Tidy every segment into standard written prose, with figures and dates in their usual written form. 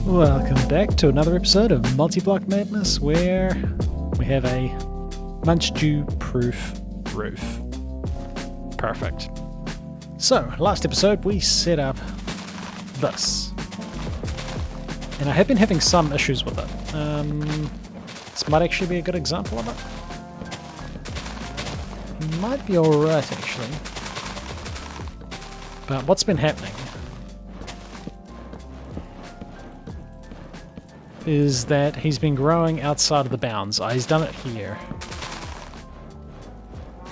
Welcome back to another episode of Multiblock Madness, where we have a munch-dew-proof roof. Perfect. So, last episode we set up this. And I have been having some issues with it. This might actually be a good example of it. It might be alright actually. But what's been happening is that he's been growing outside of the bounds. He's done it here.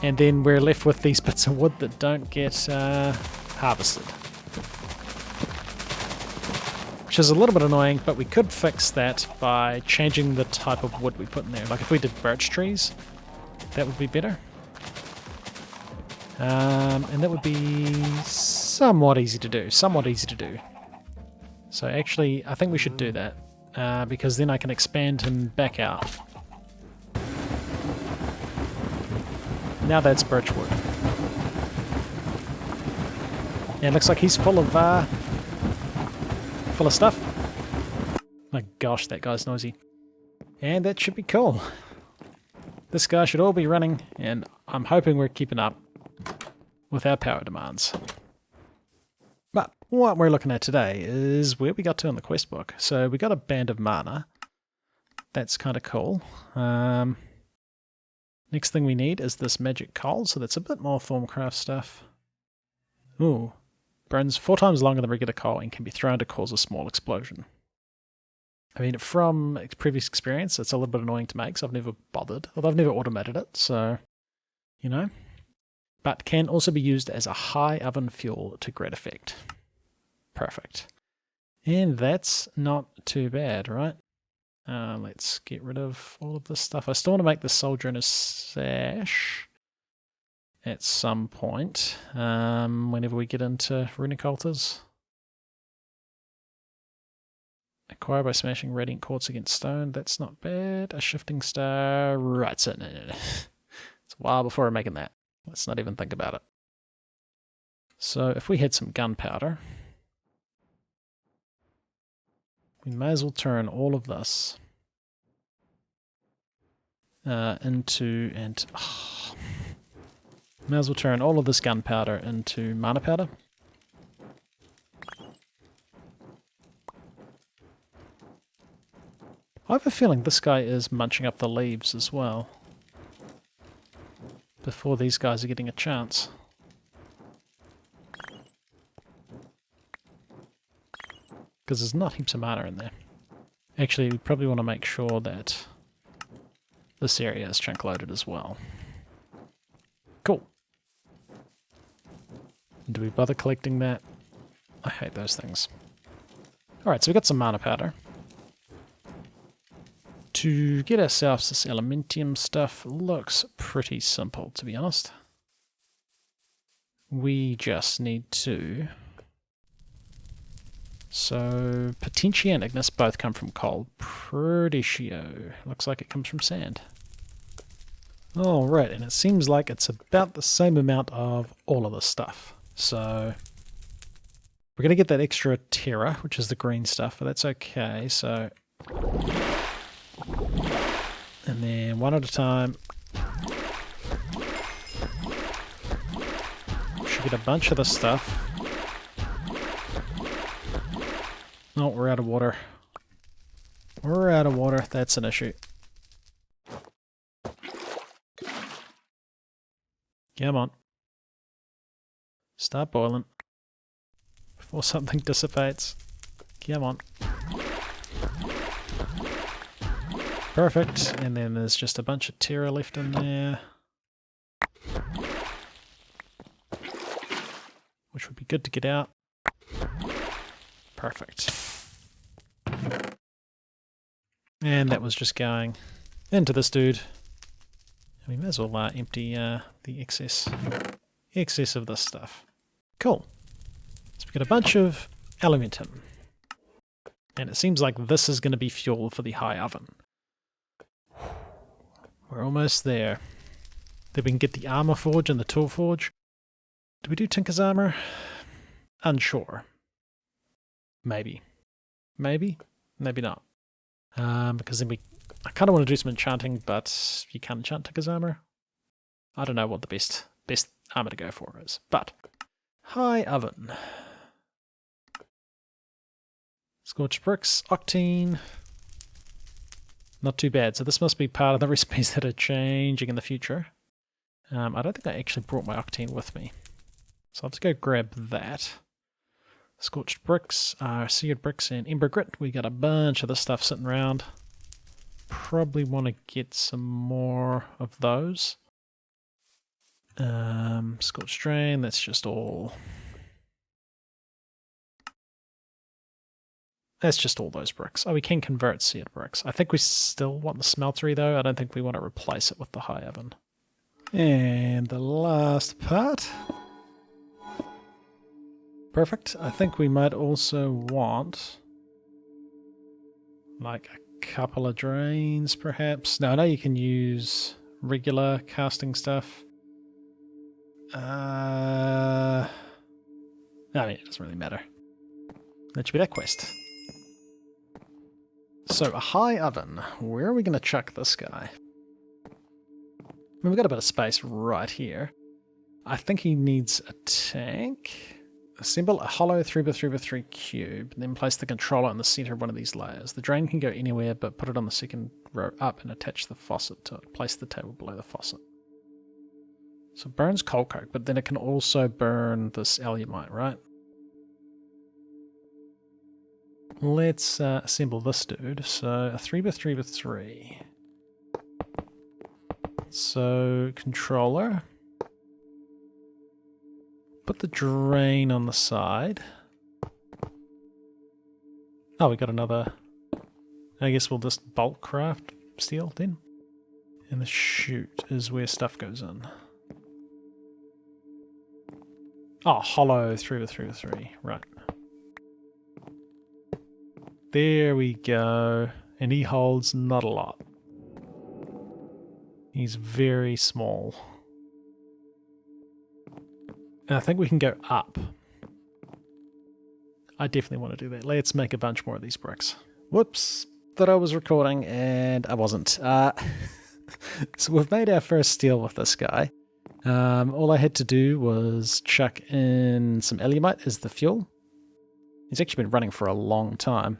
And then we're left with these bits of wood that don't get harvested. Which is a little bit annoying, but we could fix that by changing the type of wood we put in there. Like if we did birch trees, that would be better. And that would be somewhat easy to do. So actually, I think we should do that. Because then I can expand him back out. Now that's birchwood. And it looks like he's full of stuff. My gosh, that guy's noisy. And that should be cool. This guy should all be running, and I'm hoping we're keeping up with our power demands. But what we're looking at today is where we got to in the quest book. So we got a band of mana. That's kind of cool. Next thing we need is this magic coal, so that's a bit more Thorncraft stuff. Ooh. Burns 4 times longer than regular coal and can be thrown to cause a small explosion. I mean, from previous experience, it's a little bit annoying to make, so I've never bothered. Although I've never automated it, so, you know. But can also be used as a high oven fuel to great effect. Perfect. And that's not too bad, right? Let's get rid of all of this stuff. I still want to make the soldier in a sash at some point, whenever we get into runic altars. Acquire by smashing radiant quartz against stone. That's not bad. A shifting star. Right, so no. It's a while before I'm making that. Let's not even think about it. So if we had some gunpowder, we may as well turn all of this into gunpowder into mana powder. I have a feeling this guy is munching up the leaves as well, before these guys are getting a chance. Because there's not heaps of mana in there. Actually, we probably want to make sure that this area is chunk loaded as well. Cool. Do we bother collecting that? I hate those things. Alright, so we got some mana powder. To get ourselves this elementium stuff looks pretty simple, to be honest. We just need to... So, Potentia and Ignis both come from coal. Pretitio looks like it comes from sand. Alright, and it seems like it's about the same amount of all of this stuff. So, we're going to get that extra terra, which is the green stuff, but that's okay. So, and then one at a time. Should get a bunch of this stuff. Oh, we're out of water. We're out of water. That's an issue. Come on. Start boiling. Before something dissipates. Come on. Perfect. And then there's just a bunch of terra left in there, which would be good to get out. Perfect. And that was just going into this dude. We may as well empty the excess of this stuff. Cool. So we've got a bunch of elementum. And it seems like this is going to be fuel for the high oven. We're almost there. Then we can get the armor forge and the tool forge. Do we do Tinker's armor? Unsure. Maybe. Maybe? Maybe not. Because then I kind of want to do some enchanting, but you can't enchant Ticker's armor. I don't know what the best armor to go for is. But high oven. Scorched bricks, octane. Not too bad. So this must be part of the recipes that are changing in the future. I don't think I actually brought my octane with me. So I'll have to go grab that. Scorched bricks, seared bricks, and ember grit. We got a bunch of this stuff sitting around. Probably want to get some more of those. Scorched drain, that's just all. That's just all those bricks. Oh, we can convert seared bricks. I think we still want the smeltery though. I don't think we want to replace it with the high oven. And the last part. Perfect. I think we might also want like a couple of drains perhaps. Now I know you can use regular casting stuff. I mean, it doesn't really matter. That should be that quest. So, a high oven. Where are we going to chuck this guy? I mean, we've got a bit of space right here. I think he needs a tank. Assemble a hollow 3x3x3 cube, and then place the controller in the center of one of these layers. The drain can go anywhere, but put it on the second row up and attach the faucet to it. Place the table below the faucet. So it burns coal coke, but then it can also burn this alumite, right? Let's assemble this dude. So a 3x3x3. So controller. Put the drain on the side. Oh, we got another. I guess we'll just bulk craft steel then. And the chute is where stuff goes in. Oh, hollow 3x3x3. Right. There we go. And he holds not a lot. He's very small. And I think we can go up. I definitely want to do that. Let's make a bunch more of these bricks. Whoops. Thought I was recording and I wasn't. So we've made our first steel with this guy. All I had to do was chuck in some alumite as the fuel. He's actually been running for a long time.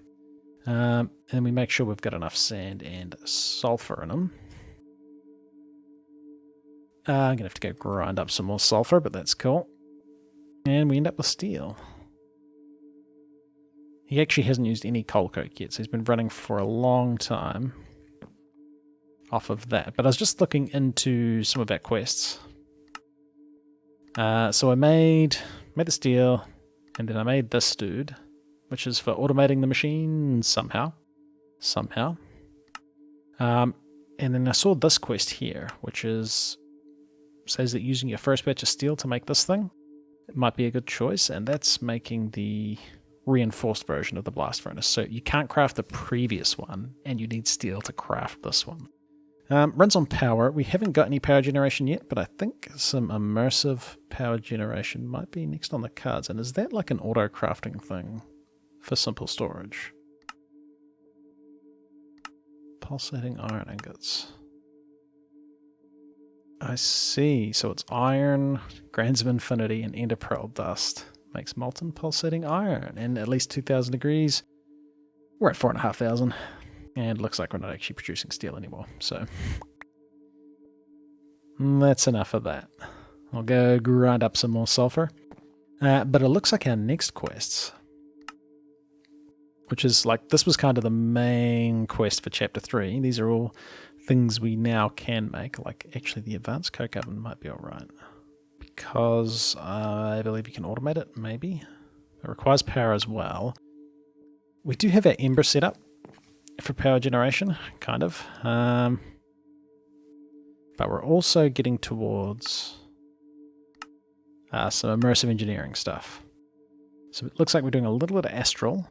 And we make sure we've got enough sand and sulfur in them. I'm going to have to go grind up some more sulfur, but that's cool. And we end up with steel. He actually hasn't used any coal coke yet, so he's been running for a long time off of that. But I was just looking into some of our quests. So I made the steel, and then I made this dude, which is for automating the machine somehow. And then I saw this quest here, which says that using your first batch of steel to make this thing, it might be a good choice, and that's making the reinforced version of the blast furnace. So you can't craft the previous one, and you need steel to craft this one. Runs on power. We haven't got any power generation yet, but I think some immersive power generation might be next on the cards. And is that like an auto crafting thing for simple storage? Pulsating iron ingots. I see. So it's iron, grains of infinity, and ender pearl dust. Makes molten pulsating iron. And at least 2,000 degrees. We're at 4,500. And it looks like we're not actually producing steel anymore. So that's enough of that. I'll go grind up some more sulfur. But it looks like our next quests, which is like, this was kind of the main quest for Chapter 3. These are all things we now can make. Like, actually, the advanced coke oven might be alright. Because I believe you can automate it, maybe. It requires power as well. We do have our ember set up for power generation, kind of. But we're also getting towards some immersive engineering stuff. So it looks like we're doing a little bit of astral.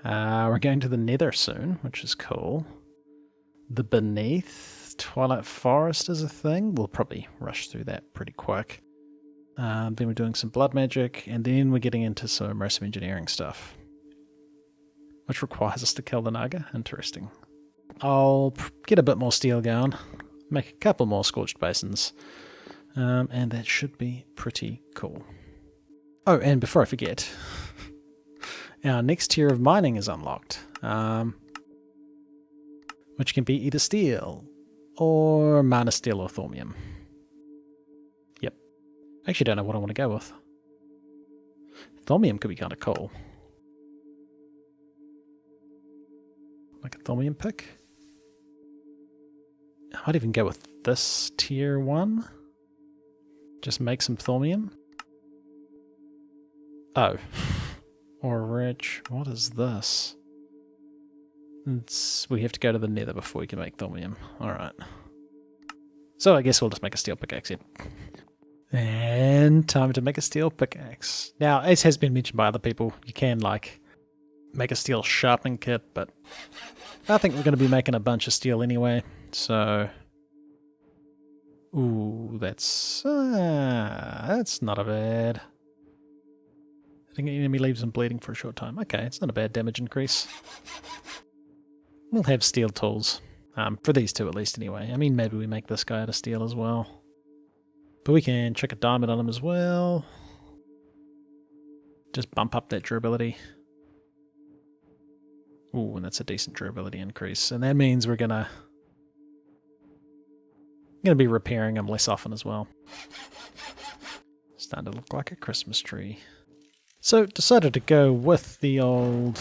We're going to the Nether soon, which is cool. The Beneath Twilight Forest is a thing. We'll probably rush through that pretty quick. Then we're doing some blood magic, and then we're getting into some immersive engineering stuff. which requires us to kill the Naga. Interesting. I'll get a bit more steel going, make a couple more scorched basins, and that should be pretty cool. Oh, and before I forget, our next tier of mining is unlocked, which can be either steel or mana steel or thormium. Yep. I actually don't know what I want to go with. Thormium could be kind of cool. Like a thormium pick. I might even go with this tier 1. Just make some thormium. Oh. Or rich. What is this? We have to go to the Nether before we can make thormium. Alright. So I guess we'll just make a steel pickaxe here. And time to make a steel pickaxe. Now, as has been mentioned by other people, you can, like, make a steel sharpening kit, but I think we're going to be making a bunch of steel anyway, so... Ooh, that's not a bad... I think enemy leaves them bleeding for a short time. Okay, it's not a bad damage increase. We'll have steel tools. For these two at least anyway. I mean, maybe we make this guy out of steel as well. But we can chuck a diamond on him as well. Just bump up that durability. Ooh, and that's a decent durability increase. And that means we're gonna be repairing them less often as well. Starting to look like a Christmas tree. So, decided to go with the old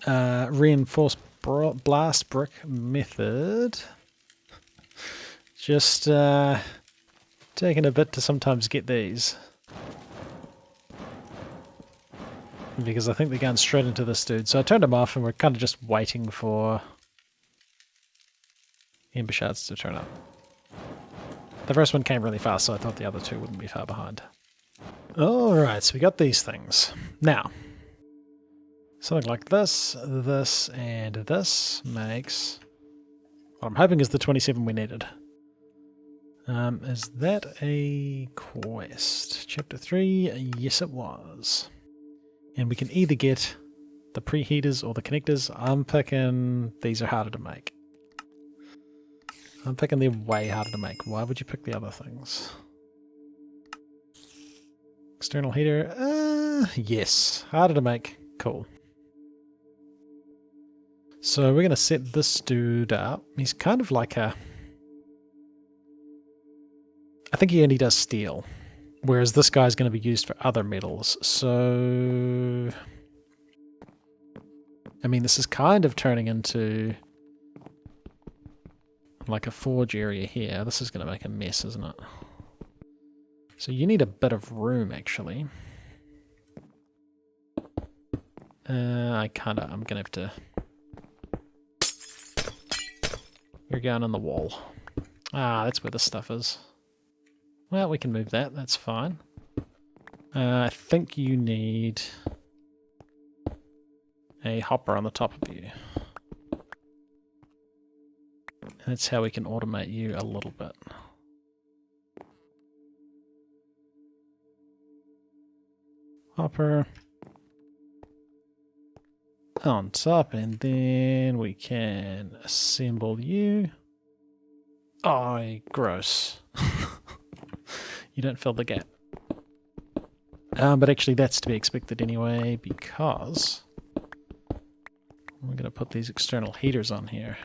reinforced blast brick method. Just taking a bit to sometimes get these. Because I think they're going straight into this dude. So I turned them off and we're kind of just waiting for Ember Shards to turn up. The first one came really fast, so I thought the other two wouldn't be far behind. Alright, so we got these things. Now, something like this, this, and this makes what I'm hoping is the 27 we needed. Is that a quest? Chapter 3? Yes, it was. And we can either get the preheaters or the connectors. I'm picking these are harder to make. I'm picking they're way harder to make. Why would you pick the other things? External heater? Yes. Harder to make. Cool. So we're going to set this dude up. He's kind of like a... I think he only does steel. Whereas this guy's going to be used for other metals. So... I mean, this is kind of turning into... like a forge area here. This is going to make a mess, isn't it? So you need a bit of room, actually. I'm going to have to... You're going on the wall. Ah, that's where the stuff is. Well, we can move that. That's fine. I think you need a hopper on the top of you. That's how we can automate you a little bit. Hopper on top, and then we can assemble you. Oh, gross. You don't fill the gap. But actually that's to be expected anyway, because we're going to put these external heaters on here.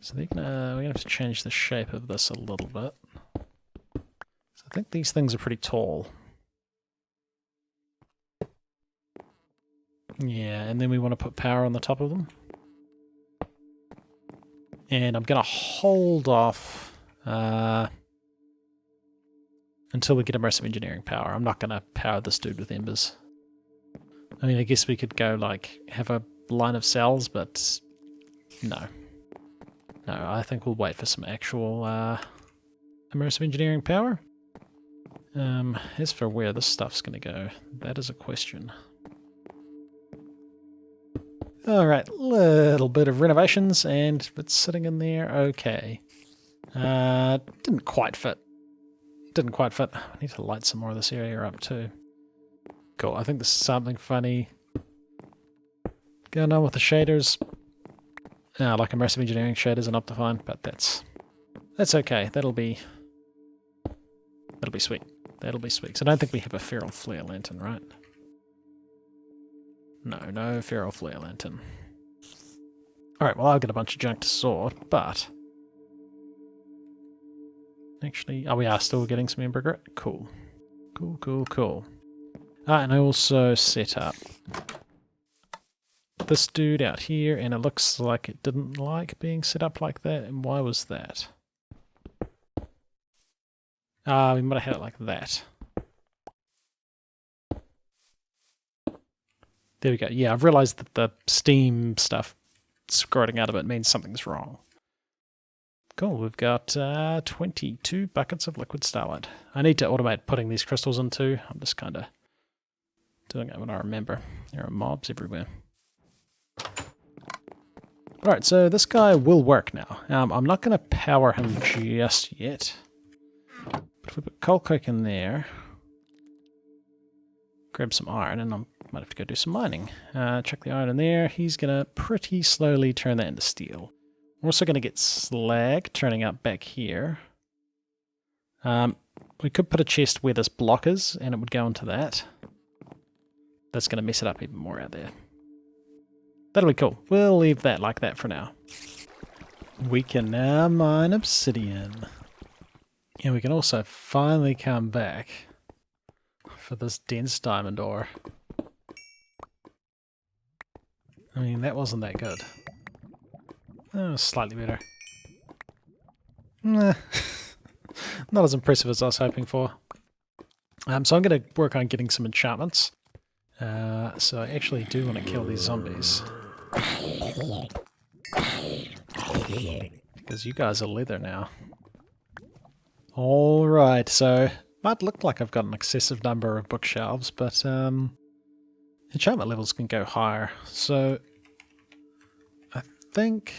So we're going to have to change the shape of this a little bit. So I think these things are pretty tall. Yeah, and then we want to put power on the top of them. And I'm going to hold off until we get immersive engineering power. I'm not going to power this dude with embers. I mean, I guess we could go, like, have a line of cells, but no. No, I think we'll wait for some actual immersive engineering power. As for where this stuff's going to go, that is a question. Alright, little bit of renovations, and it's sitting in there okay. Didn't quite fit. Didn't quite fit. I need to light some more of this area up too. Cool, I think this is something funny going on with the shaders. Like immersive engineering shaders and Optifine, but that's okay. That'll be sweet. That'll be sweet. So I don't think we have a feral flare lantern, right? No feral flare lantern. Alright, well I'll get a bunch of junk to sort, but... Actually, we are still getting some Ember Grit. Cool. Cool. And I also set up this dude out here, and it looks like it didn't like being set up like that. And why was that? We might have had it like that. There we go. Yeah, I've realized that the steam stuff squirting out of it means something's wrong. Cool, we've got 22 buckets of liquid starlight. I need to automate putting these crystals into. I'm just kind of doing it when I remember. There are mobs everywhere. Alright, so this guy will work now. I'm not going to power him just yet. But if we put coal coke in there, grab some iron, and I might have to go do some mining. Chuck the iron in there. He's going to pretty slowly turn that into steel. We're also going to get slag turning up back here. We could put a chest where this block is, and it would go into that. That's going to mess it up even more out there. That'll be cool. We'll leave that like that for now. We can now mine obsidian. And we can also finally come back for this dense diamond ore. I mean, that wasn't that good. Oh, slightly better. Nah. Not as impressive as I was hoping for. So I'm going to work on getting some enchantments. So I actually do want to kill these zombies. Because you guys are leather now. Alright, so might look like I've got an excessive number of bookshelves, but enchantment levels can go higher. So I think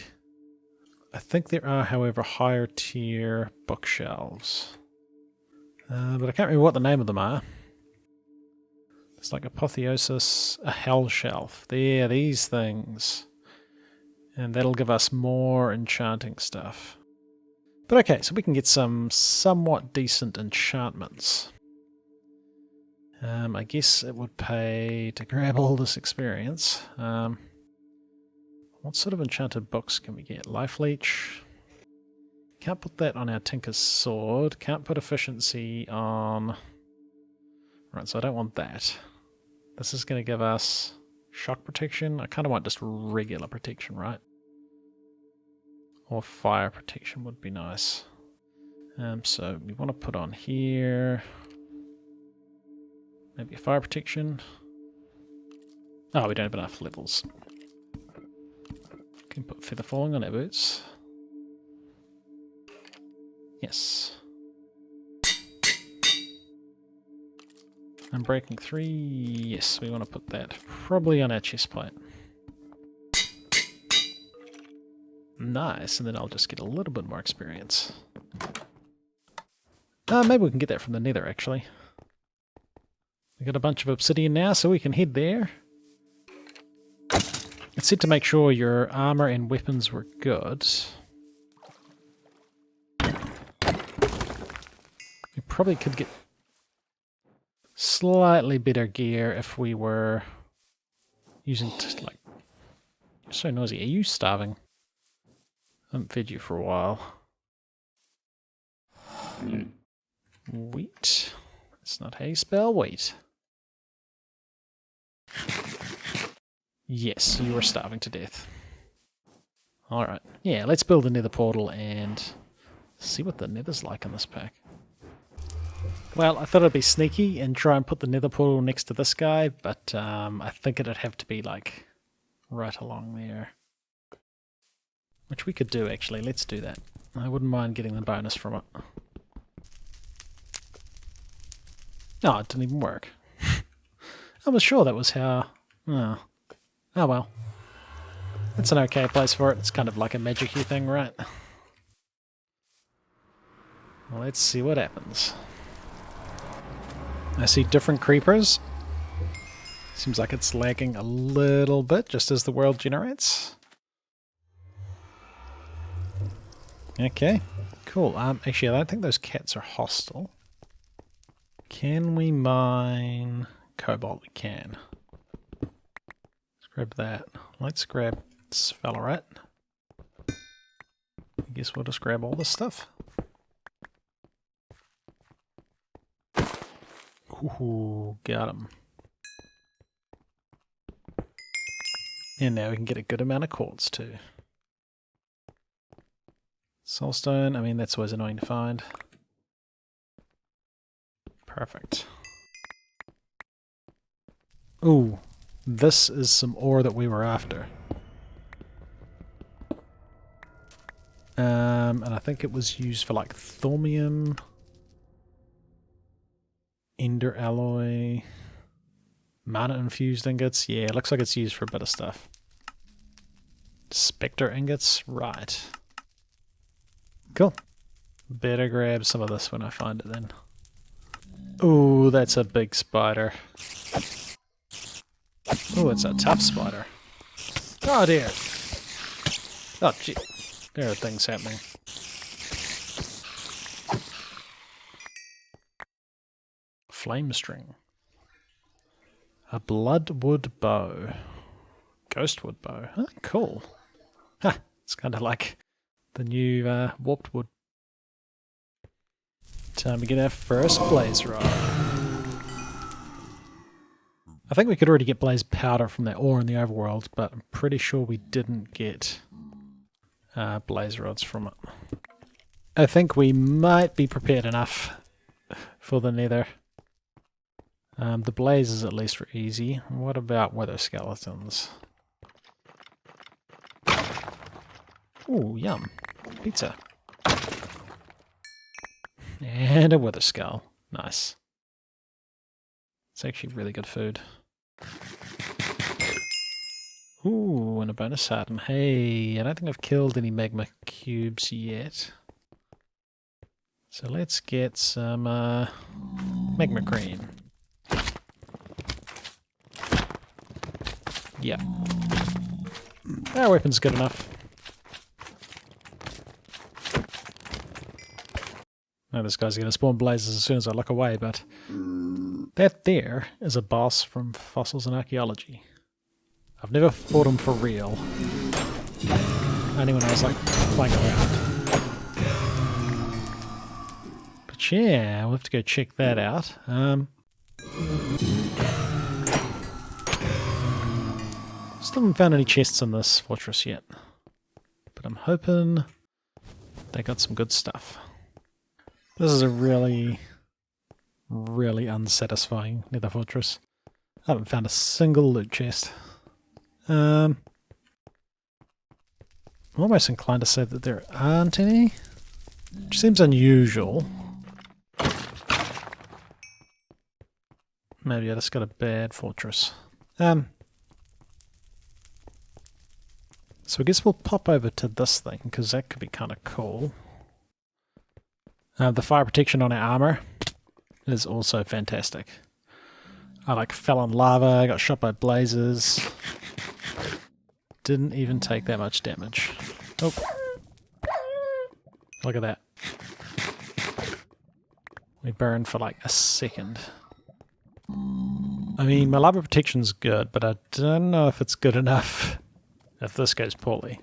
there are, however, higher tier bookshelves. But I can't remember what the name of them are. It's like Apotheosis, a hell shelf. There, these things. And that'll give us more enchanting stuff. But okay, so we can get some somewhat decent enchantments. I guess it would pay to grab all this experience. What sort of enchanted books can we get? Life Leech. Can't put that on our Tinker's Sword. Can't put efficiency on... Right, so I don't want that. This is going to give us shock protection. I kind of want just regular protection, right? Or fire protection would be nice. So we want to put on here... Maybe a fire protection. Oh, we don't have enough levels. Can put feather falling on our boots. Yes. And breaking 3, yes, we want to put that probably on our chest plate. Nice, and then I'll just get a little bit more experience. Maybe we can get that from the Nether, actually. We got a bunch of obsidian now, so we can head there. It said to make sure your armor and weapons were good. We probably could get slightly better gear if we were using, like... You're so noisy. Are you starving? I haven't fed you for a while. Wheat. That's not how you spell wheat. Yes, you were starving to death. Alright. Yeah, let's build a nether portal and see what the nether's like in this pack. Well, I thought I'd be sneaky and try and put the nether portal next to this guy, but I think it'd have to be like right along there. Which we could do, actually. Let's do that. I wouldn't mind getting the bonus from it. No, it didn't even work. I was sure that was how... Oh well. It's an okay place for it. It's kind of like a magic-y thing, right? Well, let's see what happens. I see different creepers. Seems like it's lagging a little bit just as the world generates. Okay, cool. Actually, I don't think those cats are hostile. Can we mine cobalt? We can. Let's grab that. Let's grab sphalerite. I guess we'll just grab all this stuff. Ooh, got him. And now we can get a good amount of quartz too. Soulstone, I mean that's always annoying to find. Perfect. Ooh, this is some ore that we were after. And I think it was used for like thaumium, ender alloy, mana infused ingots. Yeah, it looks like it's used for a bit of stuff. Spectre ingots, right. Cool. Better grab some of this when I find it then. Ooh, that's a big spider. Ooh, it's a tough spider. Oh dear. Oh gee. There are things happening. Flame string. A bloodwood bow. Ghostwood bow. Huh, cool. Ha! It's kind of like the new warped wood. Time to get our first blaze rod. I think we could already get blaze powder from that ore in the overworld, but I'm pretty sure we didn't get blaze rods from it. I think we might be prepared enough for the nether. The blazes at least were easy. What about wither skeletons? Ooh, yum. Pizza. And a wither skull. Nice. It's actually really good food. Ooh, and a bonus item. Hey, I don't think I've killed any magma cubes yet. So let's get some magma cream. Yeah. Our weapon's good enough. Now this guy's going to spawn blazes as soon as I look away, but that there is a boss from Fossils and Archaeology. I've never fought him for real. Only when I was like playing around. But yeah, we'll have to go check that out. Still haven't found any chests in this fortress yet. But I'm hoping they got some good stuff. This is a really, really unsatisfying nether fortress. I haven't found a single loot chest. I'm almost inclined to say that there aren't any, which seems unusual. Maybe I just got a bad fortress. So I guess we'll pop over to this thing, because that could be kind of cool. The fire protection on our armor is also fantastic. I like fell in lava, I got shot by blazes. Didn't even take that much damage. Oh. Look at that. We burned for like a second. I mean, my lava protection's good, but I don't know if it's good enough if this goes poorly.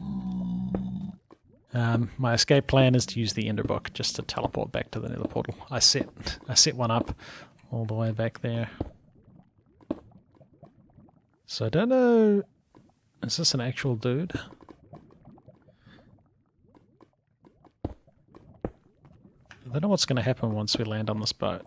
My escape plan is to use the Ender book just to teleport back to the nether portal. I set one up all the way back there. So I don't know, is this an actual dude? I don't know what's going to happen once we land on this boat.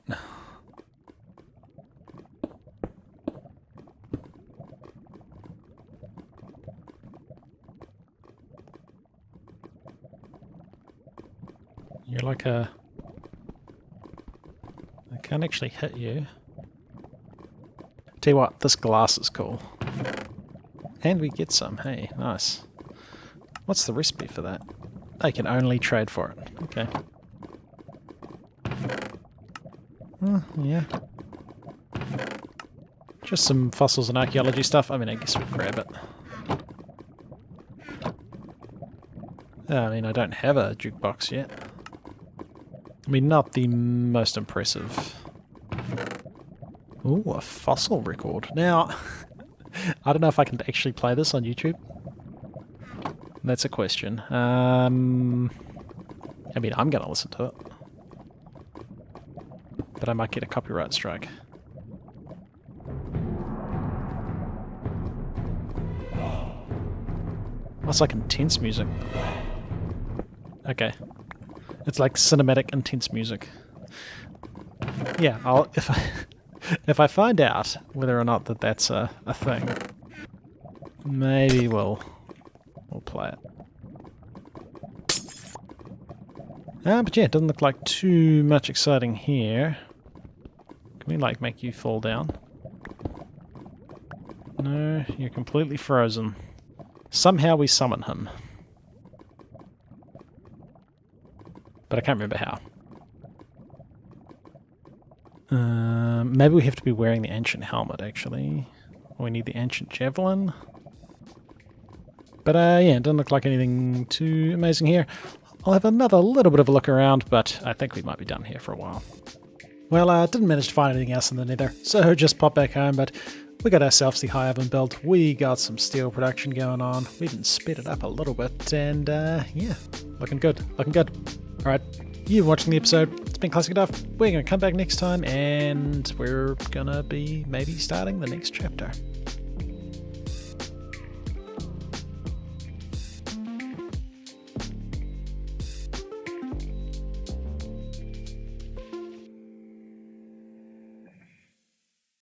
You're like a... I can't actually hit you. Tell you what, this glass is cool. And we get some, hey, nice. What's the recipe for that? I can only trade for it. Okay. Yeah. Just some fossils and archaeology stuff. I mean, I guess we'd grab it. I mean, I don't have a jukebox yet. I mean, not the most impressive. Ooh, a fossil record. Now, I don't know if I can actually play this on YouTube. That's a question. I mean, I'm going to listen to it. But I might get a copyright strike. That's like intense music. Okay. It's like cinematic intense music. Yeah, if I find out whether or not that's a thing, maybe we'll play it. But yeah, it doesn't look like too much exciting here. Can we like make you fall down? No, you're completely frozen. Somehow we summon him. But I can't remember how. Maybe we have to be wearing the ancient helmet, actually. Or we need the ancient javelin. But yeah, it doesn't look like anything too amazing here. I'll have another little bit of a look around, but I think we might be done here for a while. Well, I didn't manage to find anything else in the Nether, so just pop back home, but we got ourselves the high oven built, we got some steel production going on, we even sped it up a little bit, and yeah, looking good, looking good. Alright, you've been watching the episode, it's been ClassicDuff, we're going to come back next time, and we're going to be maybe starting the next chapter.